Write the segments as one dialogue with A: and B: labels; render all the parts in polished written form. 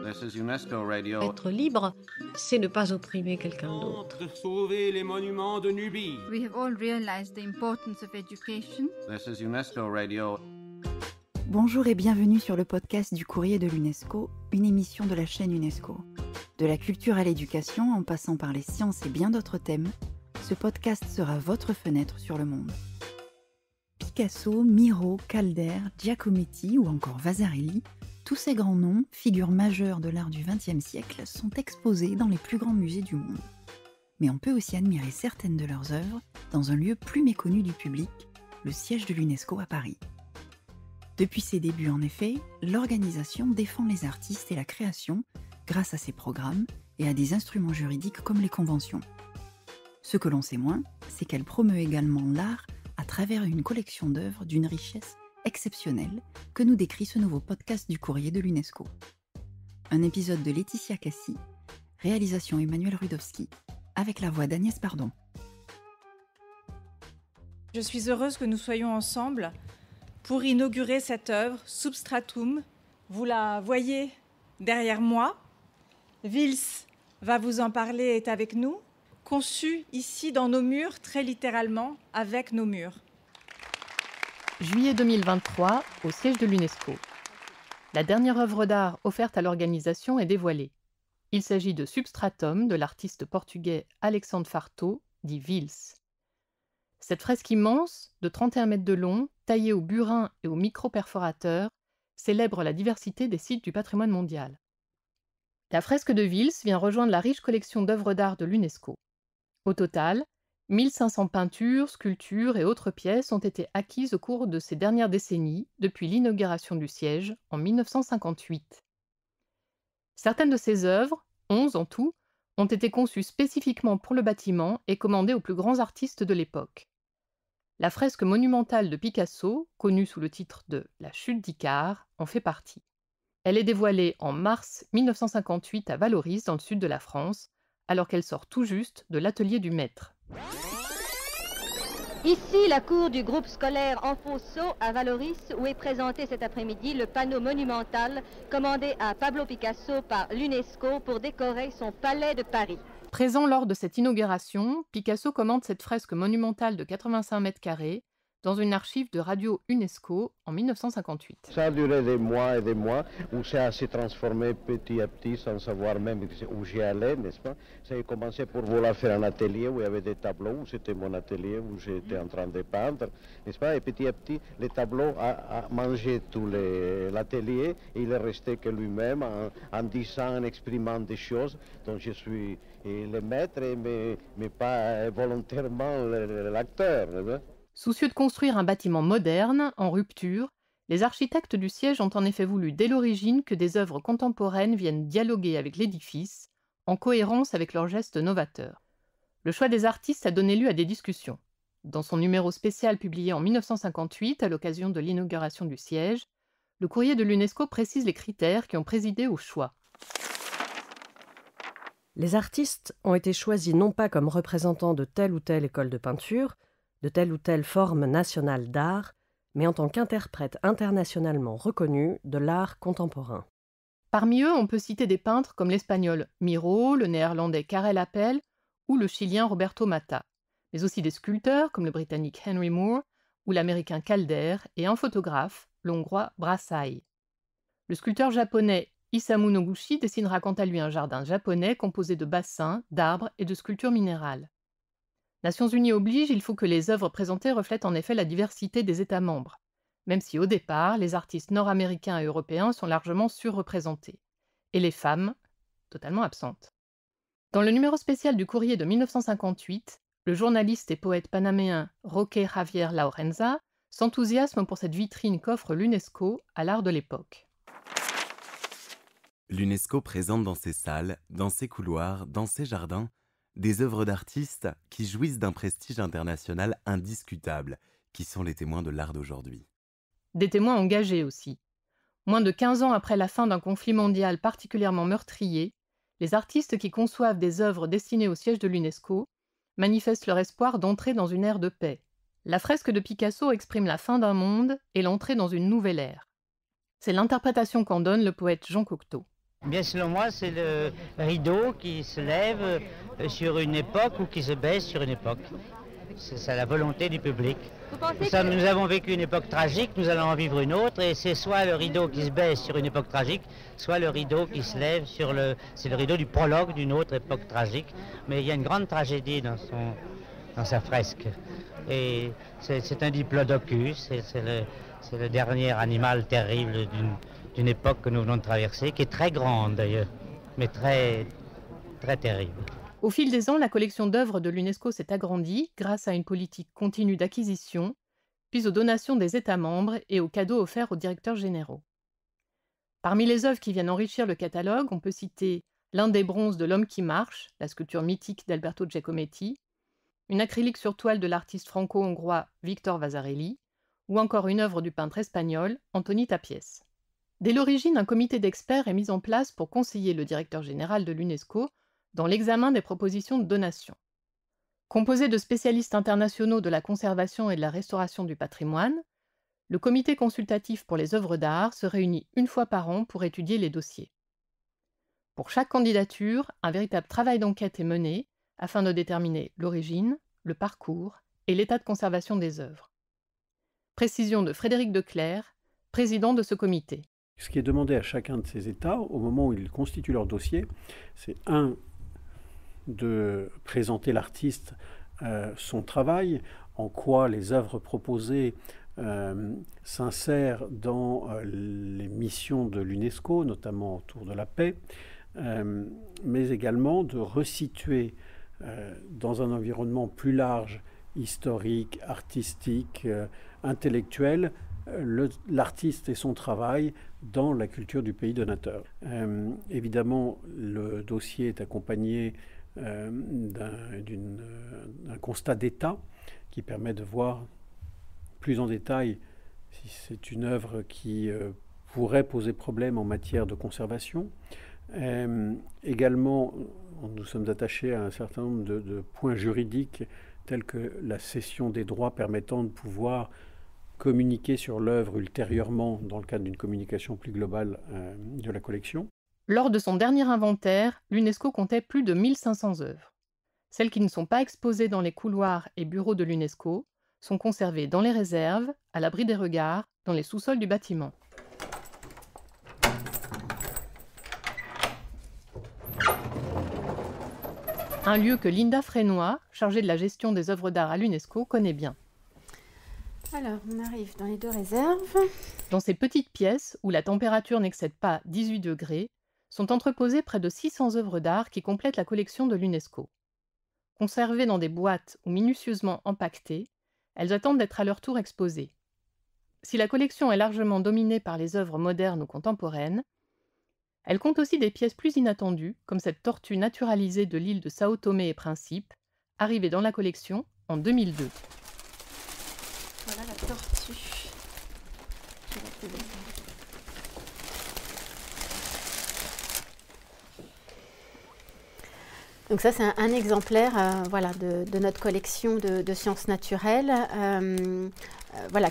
A: This is UNESCO Radio.
B: Être libre, c'est ne pas opprimer quelqu'un d'autre.
C: Sauver les monuments de Nubie.
D: We have all realized the importance of education.
A: This is UNESCO Radio.
E: Bonjour et bienvenue sur le podcast du Courrier de l'UNESCO, une émission de la chaîne UNESCO. De la culture à l'éducation, en passant par les sciences et bien d'autres thèmes, ce podcast sera votre fenêtre sur le monde. Picasso, Miro, Calder, Giacometti ou encore Vasarely, tous ces grands noms, figures majeures de l'art du XXe siècle, sont exposés dans les plus grands musées du monde. Mais on peut aussi admirer certaines de leurs œuvres dans un lieu plus méconnu du public, le siège de l'UNESCO à Paris. Depuis ses débuts en effet, l'organisation défend les artistes et la création grâce à ses programmes et à des instruments juridiques comme les conventions. Ce que l'on sait moins, c'est qu'elle promeut également l'art à travers une collection d'œuvres d'une richesse exceptionnelle que nous décrit ce nouveau podcast du Courrier de l'UNESCO. Un épisode de Laetitia Cassi, réalisation Emmanuel Rudowski, avec la voix d'Agnès Pardon.
F: Je suis heureuse que nous soyons ensemble pour inaugurer cette œuvre, Substratum. Vous la voyez derrière moi. Vils va vous en parler, est avec nous. Conçue ici dans nos murs, très littéralement, avec nos murs.
G: Juillet 2023, au siège de l'UNESCO. La dernière œuvre d'art offerte à l'organisation est dévoilée. Il s'agit de Substratum de l'artiste portugais Alexandre Farto, dit Vils. Cette fresque immense, de 31 mètres de long, taillée au burin et au micro-perforateur, célèbre la diversité des sites du patrimoine mondial. La fresque de Vils vient rejoindre la riche collection d'œuvres d'art de l'UNESCO. Au total, 1500 peintures, sculptures et autres pièces ont été acquises au cours de ces dernières décennies, depuis l'inauguration du siège en 1958. Certaines de ces œuvres, 11 en tout, ont été conçues spécifiquement pour le bâtiment et commandées aux plus grands artistes de l'époque. La fresque monumentale de Picasso, connue sous le titre de « La chute d'Icare », en fait partie. Elle est dévoilée en mars 1958 à Vallauris, dans le sud de la France, alors qu'elle sort tout juste de l'atelier du maître.
H: Ici, la cour du groupe scolaire Enfonso à Vallauris, où est présenté cet après-midi le panneau monumental commandé à Pablo Picasso par l'UNESCO pour décorer son palais de Paris.
G: Présent lors de cette inauguration, Picasso commande cette fresque monumentale de 85 mètres carrés dans une archive de Radio UNESCO en 1958.
I: Ça a duré des mois et des mois, où ça s'est transformé petit à petit sans savoir même où j'y allais, n'est-ce pas? Ça a commencé pour vouloir faire un atelier où il y avait des tableaux, où c'était mon atelier, où j'étais en train de peindre, n'est-ce pas? Et petit à petit, les tableaux a mangé tout l'atelier et il est resté que lui-même en disant, en exprimant des choses dont je suis le maître, mais pas volontairement l'acteur.
G: Soucieux de construire un bâtiment moderne, en rupture, les architectes du siège ont en effet voulu dès l'origine que des œuvres contemporaines viennent dialoguer avec l'édifice, en cohérence avec leurs gestes novateurs. Le choix des artistes a donné lieu à des discussions. Dans son numéro spécial publié en 1958, à l'occasion de l'inauguration du siège, le courrier de l'UNESCO précise les critères qui ont présidé au choix.
J: Les artistes ont été choisis non pas comme représentants de telle ou telle école de peinture, de telle ou telle forme nationale d'art, mais en tant qu'interprètes internationalement reconnus de l'art contemporain.
G: Parmi eux, on peut citer des peintres comme l'espagnol Miro, le néerlandais Karel Appel ou le chilien Roberto Matta, mais aussi des sculpteurs comme le britannique Henry Moore ou l'américain Calder et un photographe, l'hongrois Brassai. Le sculpteur japonais Isamu Noguchi dessinera quant à lui un jardin japonais composé de bassins, d'arbres et de sculptures minérales. Nations Unies oblige, il faut que les œuvres présentées reflètent en effet la diversité des États membres, même si au départ, les artistes nord-américains et européens sont largement surreprésentés, et les femmes, totalement absentes. Dans le numéro spécial du Courrier de 1958, le journaliste et poète panaméen Roque Javier Laurenza s'enthousiasme pour cette vitrine qu'offre l'UNESCO à l'art de l'époque.
K: L'UNESCO présente dans ses salles, dans ses couloirs, dans ses jardins, des œuvres d'artistes qui jouissent d'un prestige international indiscutable, qui sont les témoins de l'art d'aujourd'hui.
G: Des témoins engagés aussi. Moins de 15 ans après la fin d'un conflit mondial particulièrement meurtrier, les artistes qui conçoivent des œuvres destinées au siège de l'UNESCO manifestent leur espoir d'entrer dans une ère de paix. La fresque de Picasso exprime la fin d'un monde et l'entrée dans une nouvelle ère. C'est l'interprétation qu'en donne le poète Jean Cocteau.
L: Bien, selon moi, c'est le rideau qui se lève sur une époque ou qui se baisse sur une époque. C'est la volonté du public. Nous avons vécu une époque tragique, nous allons en vivre une autre, et c'est soit le rideau qui se baisse sur une époque tragique, soit le rideau qui se lève sur c'est le rideau du prologue d'une autre époque tragique. Mais il y a une grande tragédie dans sa fresque. Et c'est un diplodocus, c'est le dernier animal terrible d'une époque que nous venons de traverser, qui est très grande d'ailleurs, mais très, très terrible.
G: Au fil des ans, la collection d'œuvres de l'UNESCO s'est agrandie grâce à une politique continue d'acquisition, puis aux donations des États membres et aux cadeaux offerts aux directeurs généraux. Parmi les œuvres qui viennent enrichir le catalogue, on peut citer l'un des bronzes de l'homme qui marche, la sculpture mythique d'Alberto Giacometti, une acrylique sur toile de l'artiste franco-hongrois Victor Vasarely, ou encore une œuvre du peintre espagnol Antoni Tapies. Dès l'origine, un comité d'experts est mis en place pour conseiller le directeur général de l'UNESCO dans l'examen des propositions de donation. Composé de spécialistes internationaux de la conservation et de la restauration du patrimoine, le comité consultatif pour les œuvres d'art se réunit une fois par an pour étudier les dossiers. Pour chaque candidature, un véritable travail d'enquête est mené afin de déterminer l'origine, le parcours et l'état de conservation des œuvres. Précision de Frédéric Declercq, président de ce comité.
M: Ce qui est demandé à chacun de ces États, au moment où ils constituent leur dossier, c'est de présenter l'artiste, son travail, en quoi les œuvres proposées s'insèrent dans les missions de l'UNESCO, notamment autour de la paix, mais également de resituer dans un environnement plus large, historique, artistique, intellectuel, l'artiste et son travail dans la culture du pays donateur. Évidemment, le dossier est accompagné d'un constat d'état qui permet de voir plus en détail si c'est une œuvre qui pourrait poser problème en matière de conservation. Également, nous sommes attachés à un certain nombre de points juridiques tels que la cession des droits permettant de pouvoir communiquer sur l'œuvre ultérieurement dans le cadre d'une communication plus globale de la collection.
G: Lors de son dernier inventaire, l'UNESCO comptait plus de 1500 œuvres. Celles qui ne sont pas exposées dans les couloirs et bureaux de l'UNESCO sont conservées dans les réserves, à l'abri des regards, dans les sous-sols du bâtiment. Un lieu que Linda Frénois, chargée de la gestion des œuvres d'art à l'UNESCO, connaît bien.
N: Alors, on arrive dans les deux réserves.
G: Dans ces petites pièces, où la température n'excède pas 18 degrés, sont entreposées près de 600 œuvres d'art qui complètent la collection de l'UNESCO. Conservées dans des boîtes ou minutieusement empaquetées, elles attendent d'être à leur tour exposées. Si la collection est largement dominée par les œuvres modernes ou contemporaines, elle compte aussi des pièces plus inattendues, comme cette tortue naturalisée de l'île de Sao Tomé et Principe, arrivée dans la collection en 2002.
N: Voilà la tortue. Je vais trouver ça. Donc ça, c'est un exemplaire de notre collection de sciences naturelles,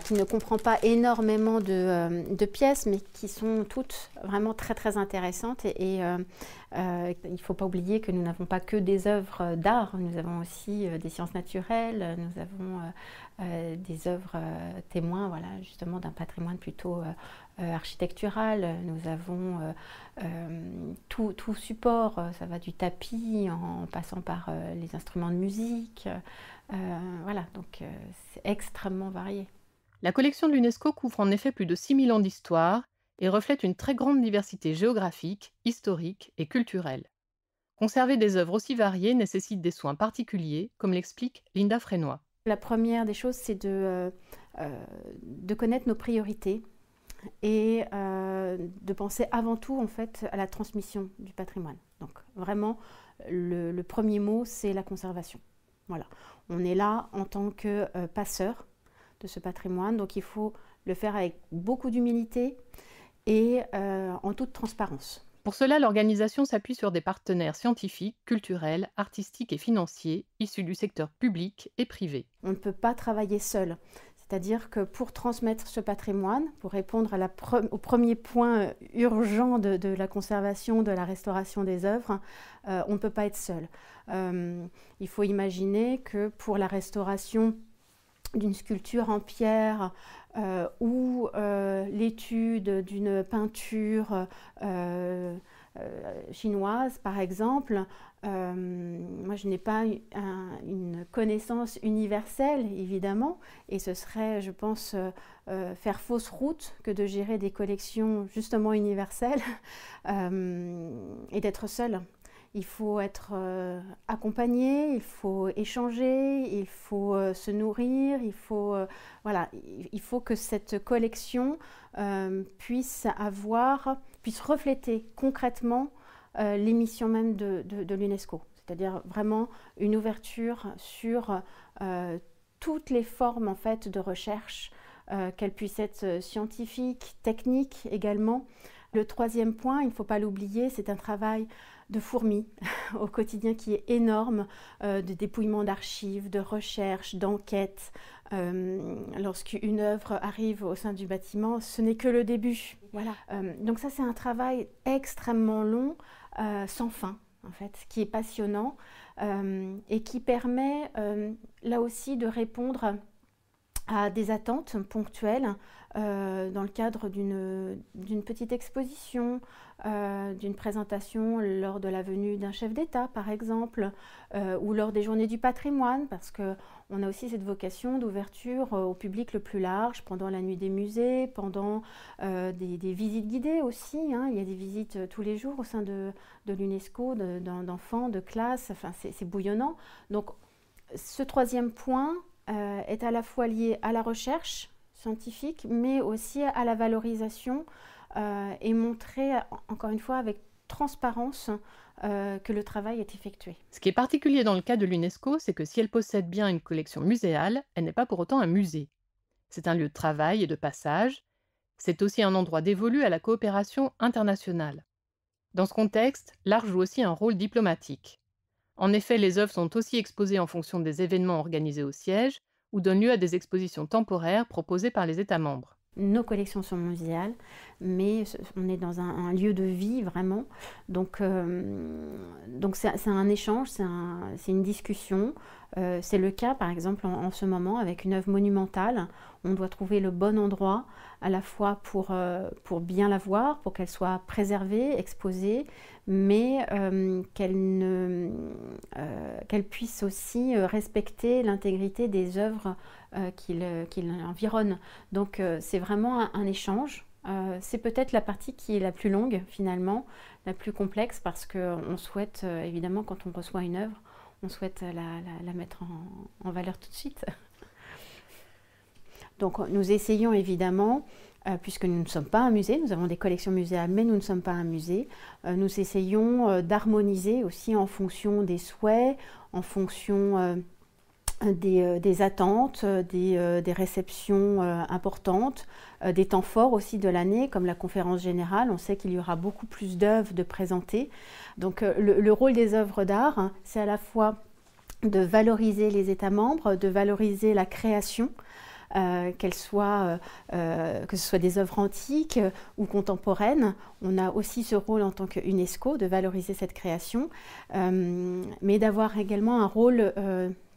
N: qui ne comprend pas énormément de pièces, mais qui sont toutes vraiment très très intéressantes. Et il ne faut pas oublier que nous n'avons pas que des œuvres d'art, nous avons aussi des sciences naturelles, nous avons des œuvres témoins, justement d'un patrimoine plutôt architectural. Nous avons tout support, ça va du tapis en passant par les instruments de musique. Donc c'est extrêmement varié.
G: La collection de l'UNESCO couvre en effet plus de 6000 ans d'histoire et reflète une très grande diversité géographique, historique et culturelle. Conserver des œuvres aussi variées nécessite des soins particuliers, comme l'explique Linda Frénois.
N: La première des choses, c'est de connaître nos priorités et de penser avant tout en fait à la transmission du patrimoine. Donc vraiment, le premier mot, c'est la conservation. Voilà. On est là en tant que passeur de ce patrimoine, donc il faut le faire avec beaucoup d'humilité et en toute transparence.
G: Pour cela, l'organisation s'appuie sur des partenaires scientifiques, culturels, artistiques et financiers issus du secteur public et privé.
N: On ne peut pas travailler seul. C'est-à-dire que pour transmettre ce patrimoine, pour répondre au premier point urgent de la conservation, de la restauration des œuvres, on ne peut pas être seul. Il faut imaginer que pour la restauration d'une sculpture en pierre ou l'étude d'une peinture chinoise, par exemple, moi je n'ai pas une connaissance universelle, évidemment, et ce serait, je pense, faire fausse route que de gérer des collections justement universelles et d'être seul. Il faut être accompagné, il faut échanger, il faut se nourrir, il faut que cette collection puisse refléter concrètement les missions même de l'UNESCO. C'est-à-dire vraiment une ouverture sur toutes les formes en fait, de recherche, qu'elles puissent être scientifiques, techniques également. Le troisième point, il ne faut pas l'oublier, c'est un travail de fourmi au quotidien qui est énorme, de dépouillement d'archives, de recherche, d'enquête. Lorsqu'une œuvre arrive au sein du bâtiment, ce n'est que le début. Voilà. Donc ça, c'est un travail extrêmement long, sans fin, en fait, qui est passionnant et qui permet là aussi de répondre à des attentes ponctuelles dans le cadre d'une petite exposition, d'une présentation lors de la venue d'un chef d'État, par exemple, ou lors des journées du patrimoine, parce qu'on a aussi cette vocation d'ouverture au public le plus large, pendant la nuit des musées, pendant des visites guidées aussi. Hein. Il y a des visites tous les jours au sein de l'UNESCO, d'enfants, de classes, enfin, c'est bouillonnant. Donc, ce troisième point est à la fois lié à la recherche scientifique, mais aussi à la valorisation et montrer, encore une fois, avec transparence que le travail est effectué.
G: Ce qui est particulier dans le cas de l'UNESCO, c'est que si elle possède bien une collection muséale, elle n'est pas pour autant un musée. C'est un lieu de travail et de passage. C'est aussi un endroit dévolu à la coopération internationale. Dans ce contexte, l'art joue aussi un rôle diplomatique. En effet, les œuvres sont aussi exposées en fonction des événements organisés au siège ou donnent lieu à des expositions temporaires proposées par les États membres.
N: Nos collections sont muséales, mais on est dans un lieu de vie vraiment. Donc c'est un échange, c'est une discussion. C'est le cas par exemple en ce moment avec une œuvre monumentale. On doit trouver le bon endroit à la fois pour bien la voir, pour qu'elle soit préservée, exposée, mais qu'elle puisse aussi respecter l'intégrité des œuvres qui l'environnent. Donc c'est vraiment un échange. C'est peut-être la partie qui est la plus longue finalement, la plus complexe, parce qu'on souhaite évidemment quand on reçoit une œuvre, on souhaite la mettre en valeur tout de suite. Donc nous essayons évidemment, puisque nous ne sommes pas un musée, nous avons des collections muséales, mais nous ne sommes pas un musée, nous essayons d'harmoniser aussi en fonction des souhaits, en fonction des attentes, des réceptions importantes, des temps forts aussi de l'année, comme la conférence générale. On sait qu'il y aura beaucoup plus d'œuvres de présenter. Donc le rôle des œuvres d'art, hein, c'est à la fois de valoriser les États membres, de valoriser la création, que ce soit des œuvres antiques ou contemporaines. On a aussi ce rôle en tant qu'UNESCO de valoriser cette création, mais d'avoir également un rôle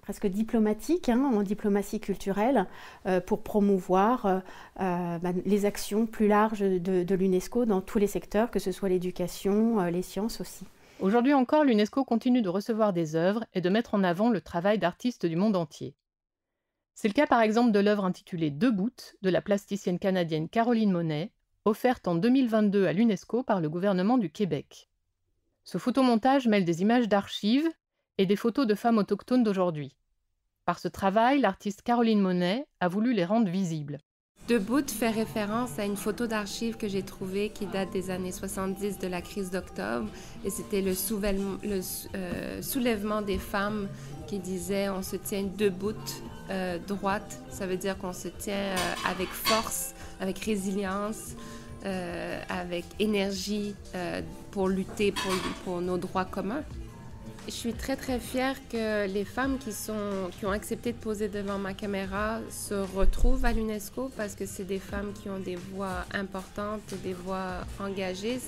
N: presque diplomatique, hein, en diplomatie culturelle, pour promouvoir les actions plus larges de l'UNESCO dans tous les secteurs, que ce soit l'éducation, les sciences aussi.
G: Aujourd'hui encore, l'UNESCO continue de recevoir des œuvres et de mettre en avant le travail d'artistes du monde entier. C'est le cas par exemple de l'œuvre intitulée Debout de la plasticienne canadienne Caroline Monet, offerte en 2022 à l'UNESCO par le gouvernement du Québec. Ce photomontage mêle des images d'archives et des photos de femmes autochtones d'aujourd'hui. Par ce travail, l'artiste Caroline Monet a voulu les rendre visibles.
O: Debout fait référence à une photo d'archives que j'ai trouvée qui date des années 70 de la crise d'octobre. Et c'était le soulèvement des femmes qui disait on se tient debout, droite. Ça veut dire qu'on se tient avec force, avec résilience, avec énergie pour lutter pour nos droits communs. Je suis très très fière que les femmes qui ont accepté de poser devant ma caméra se retrouvent à l'UNESCO parce que c'est des femmes qui ont des voix importantes et des voix engagées.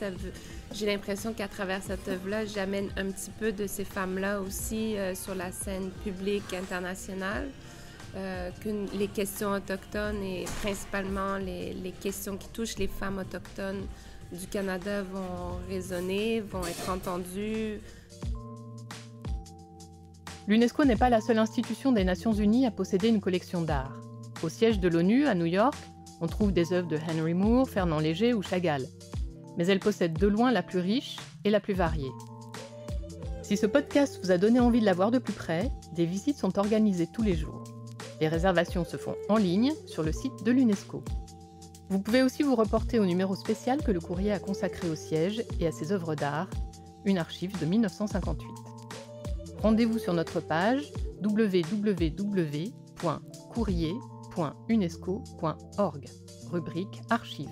O: J'ai l'impression qu'à travers cette œuvre-là, j'amène un petit peu de ces femmes-là aussi sur la scène publique internationale. Que les questions autochtones et principalement les questions qui touchent les femmes autochtones du Canada vont résonner, vont être entendues.
G: L'UNESCO n'est pas la seule institution des Nations Unies à posséder une collection d'art. Au siège de l'ONU, à New York, on trouve des œuvres de Henry Moore, Fernand Léger ou Chagall. Mais elle possède de loin la plus riche et la plus variée. Si ce podcast vous a donné envie de la voir de plus près, des visites sont organisées tous les jours. Les réservations se font en ligne sur le site de l'UNESCO. Vous pouvez aussi vous reporter au numéro spécial que le courrier a consacré au siège et à ses œuvres d'art, une archive de 1958. Rendez-vous sur notre page www.courrier.unesco.org, rubrique Archives.